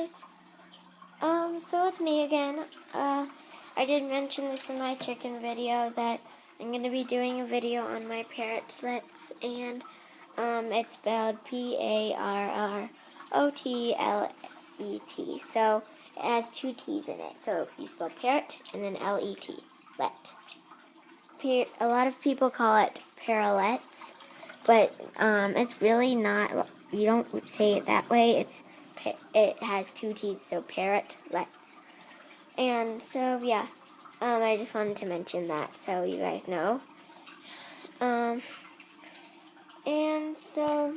guys. So it's me again. I did mention this in my chicken video that I'm going to be doing a video on my Parrotlets, and it's spelled Parrotlet. So it has 2 T's in it. So you spell parrot and then L-E-T, let. A lot of people call it Parrotlets, but it's really not. You don't say it that way. It has 2 T's, so Parrotlets. And so yeah, I just wanted to mention that so you guys know. And so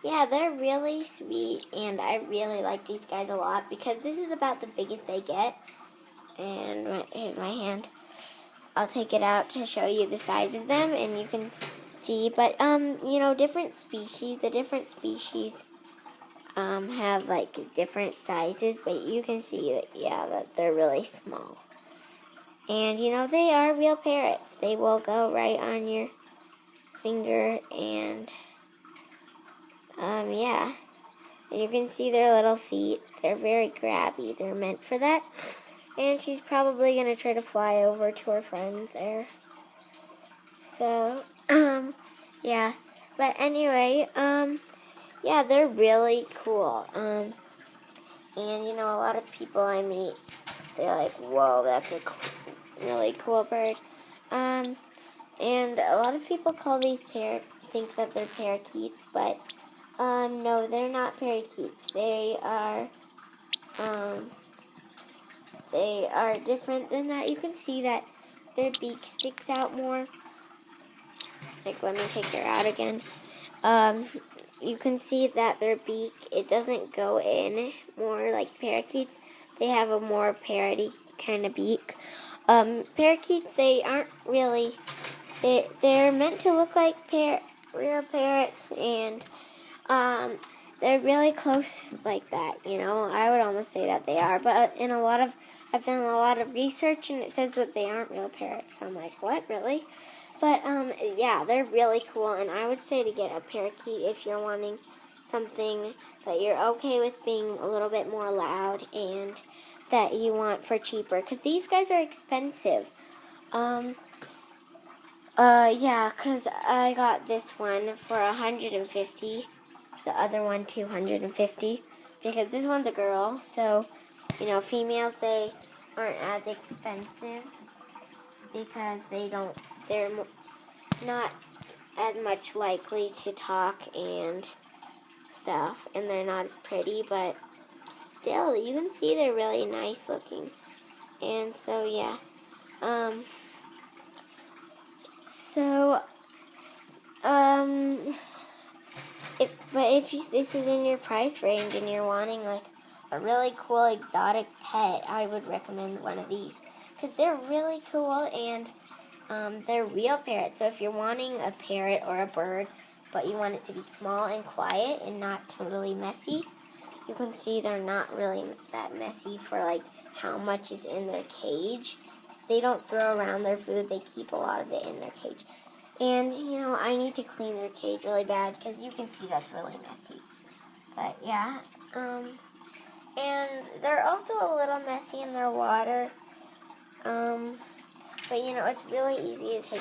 yeah, they're really sweet, and I really like these guys a lot because this is about the biggest they get. And here's my hand. I'll take it out to show you the size of them, and you can see. But you know, the different species have like different sizes, but you can see that they're really small. And you know, they are real parrots. They will go right on your finger, and yeah. And you can see their little feet. They're very grabby. They're meant for that. And she's probably going to try to fly over to her friend there. So, yeah. But anyway, yeah, they're really cool. And, you know, a lot of people I meet, they're like, whoa, that's a really cool bird. And a lot of people call these think that they're parakeets, but, no, they're not parakeets. They are different than that. You can see that their beak sticks out more. Like, let me take her out again. You can see that their beak, it doesn't go in more like parakeets. They have a more parroty kind of beak. Parakeets, they aren't really, they're meant to look like real parrots, and they're really close like that, you know. I would almost say that they are, but I've done a lot of research, and it says that they aren't real parrots. So I'm like, what, really? But yeah, they're really cool, and I would say to get a parakeet if you're wanting something that you're okay with being a little bit more loud and that you want for cheaper, because these guys are expensive. Yeah, because I got this one for $150. The other one $250, because this one's a girl, so you know, females, they aren't as expensive because they're not as much likely to talk and stuff, and they're not as pretty, but still you can see they're really nice looking. And so yeah, if this is in your price range and you're wanting like a really cool exotic pet, I would recommend one of these because they're really cool, and they're real parrots. So if you're wanting a parrot or a bird, but you want it to be small and quiet and not totally messy, you can see they're not really that messy for like how much is in their cage. They don't throw around their food. They keep a lot of it in their cage. And, you know, I need to clean their cage really bad because you can see that's really messy. But, yeah. And they're also a little messy in their water. But, you know, it's really easy to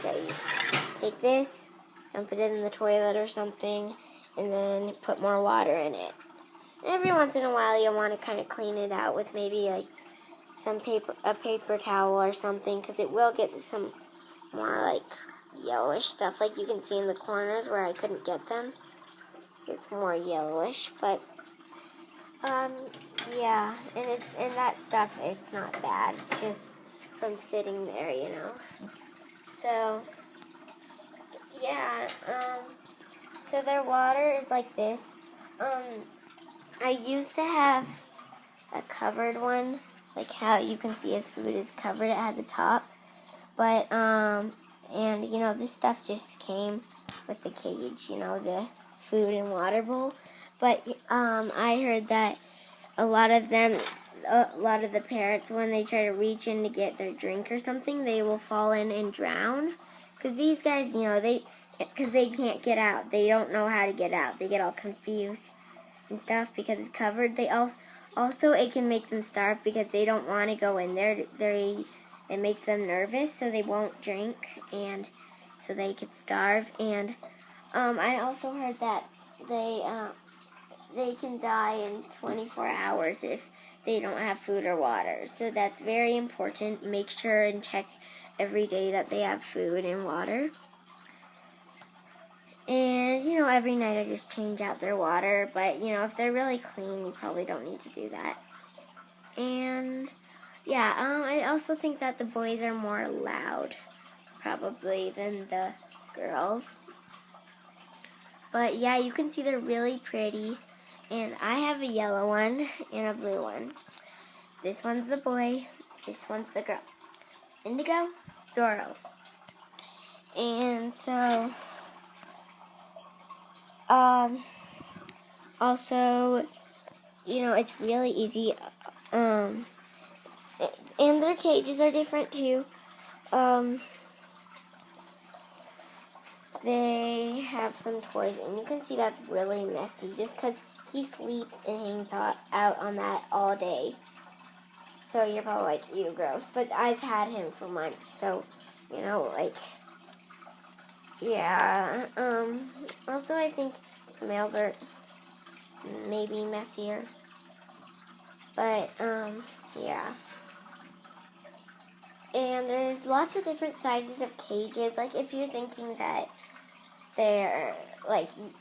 take this and put it in the toilet or something, and then put more water in it. And every once in a while you'll want to kind of clean it out with maybe like a paper towel or something, because it will get some more like yellowish stuff, like you can see in the corners where I couldn't get them. It's more yellowish, but yeah, and that stuff, it's not bad. It's just from sitting there, you know. So yeah, so their water is like this. I used to have a covered one, like how you can see his food is covered. It has a top, but and you know, this stuff just came with the cage, you know, the food and water bowl. But I heard that a lot of the parrots, when they try to reach in to get their drink or something, they will fall in and drown. Because these guys, you know, because they can't get out. They don't know how to get out. They get all confused. and stuff because it's covered. They also it can make them starve because they don't want to go in there. It makes them nervous, so they won't drink, and so they could starve. And I also heard that they can die in 24 hours if they don't have food or water. So that's very important. Make sure and check every day that they have food and water. And, every night I just change out their water. But, if they're really clean, you probably don't need to do that. And, yeah, I also think that the boys are more loud, probably, than the girls. But, yeah, you can see they're really pretty. And I have a yellow one and a blue one. This one's the boy. This one's the girl. Indigo, Zorro. And so, also, it's really easy. And their cages are different too. They have some toys, and you can see that's really messy just because he sleeps and hangs out on that all day. So you're probably like, ew, gross. But I've had him for months, so, yeah. Also, I think the males are maybe messier. But, yeah. And there's lots of different sizes of cages. Like, if you're thinking that they're,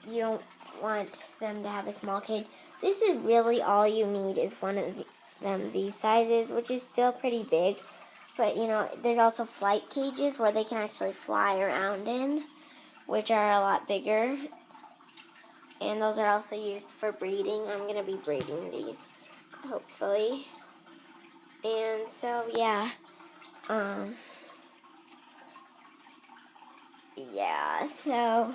you don't want them to have a small cage, this is really all you need is one of these sizes, which is still pretty big. But, there's also flight cages where they can actually fly around in, which are a lot bigger. And those are also used for breeding. I'm going to be breeding these, hopefully. And so, yeah. Yeah, so,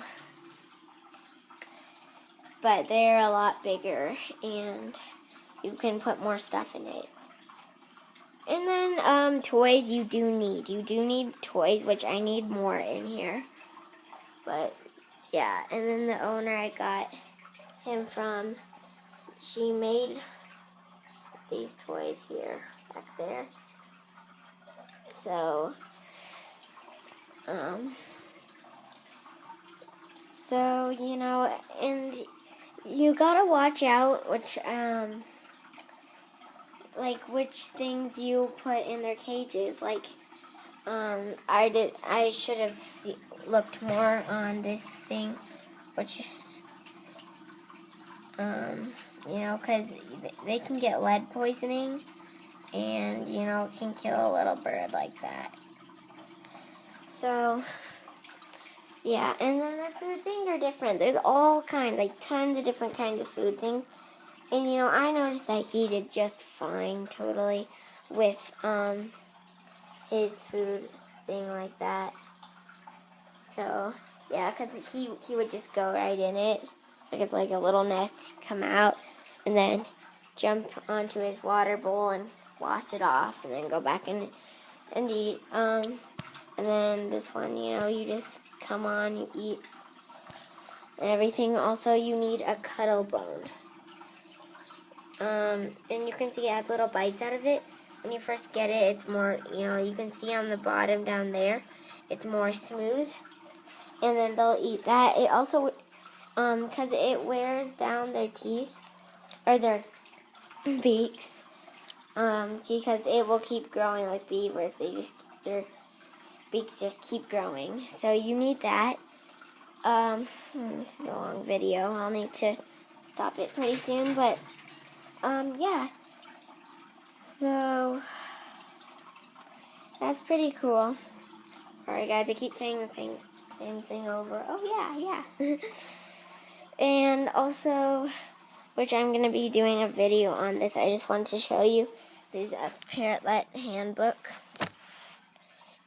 but they're a lot bigger, and you can put more stuff in it. And then, toys you do need. You do need toys, which I need more in here. But, yeah, and then the owner I got him from, she made these toys here, back there. So, and you gotta watch out which things you put in their cages. I should have looked more on this thing, which, because they can get lead poisoning, and, it can kill a little bird like that. So, yeah, and then the food things are different. There's all kinds, tons of different kinds of food things. And, I noticed that he did just fine, totally, with, his food thing like that. So, yeah, because he would just go right in it. It's like a little nest, come out, and then jump onto his water bowl and wash it off, and then go back in and eat. And then this one, you just come on, you eat, and everything. Also, you need a cuddle bone. And you can see it has little bites out of it. When you first get it, it's more, you can see on the bottom down there, it's more smooth. And then they'll eat that. It also, because it wears down their teeth, or their beaks, because it will keep growing like beavers. Their beaks just keep growing. So you need that. This is a long video. I'll need to stop it pretty soon, but, yeah. So, that's pretty cool. Sorry guys, I keep saying the same thing over. Oh yeah. And also, which I'm going to be doing a video on this, I just wanted to show you. This is a Parrotlet handbook.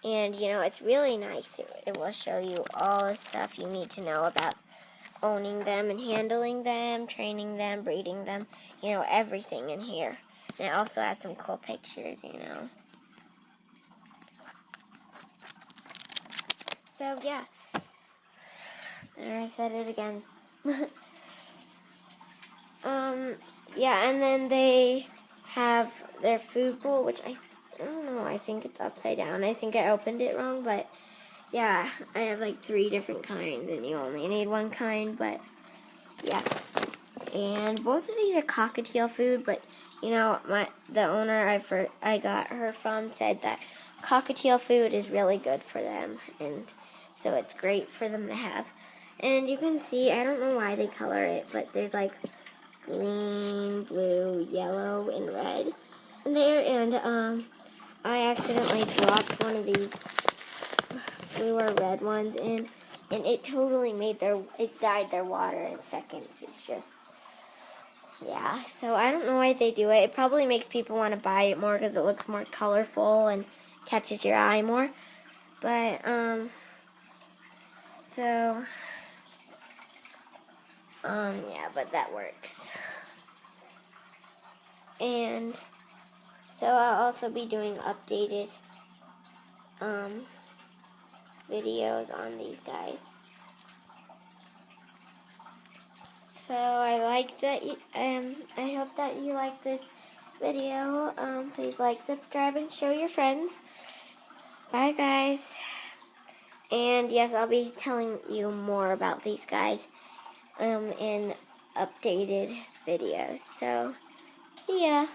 And, it's really nice. It will show you all the stuff you need to know about owning them and handling them, training them, breeding them, everything in here. And it also has some cool pictures, So, yeah. There, I said it again. Yeah, and then they have their food bowl, which I don't know, I think it's upside down. I think I opened it wrong, but yeah, I have like 3 different kinds, and you only need one kind, but yeah. And both of these are cockatiel food, but you know, the owner I got her from said that cockatiel food is really good for them, and so it's great for them to have. And you can see, I don't know why they color it, but there's like green, blue, yellow, and red in there. And I accidentally dropped one of these blue or red ones in, and it totally dyed their water in seconds. It's just, yeah, so I don't know why they do it. It probably makes people want to buy it more because it looks more colorful and catches your eye more. But, yeah, but that works. And so I'll also be doing updated, videos on these guys. So I hope that you like this video. Please like, subscribe, and show your friends. Bye, guys. And yes, I'll be telling you more about these guys in updated videos. So, see ya.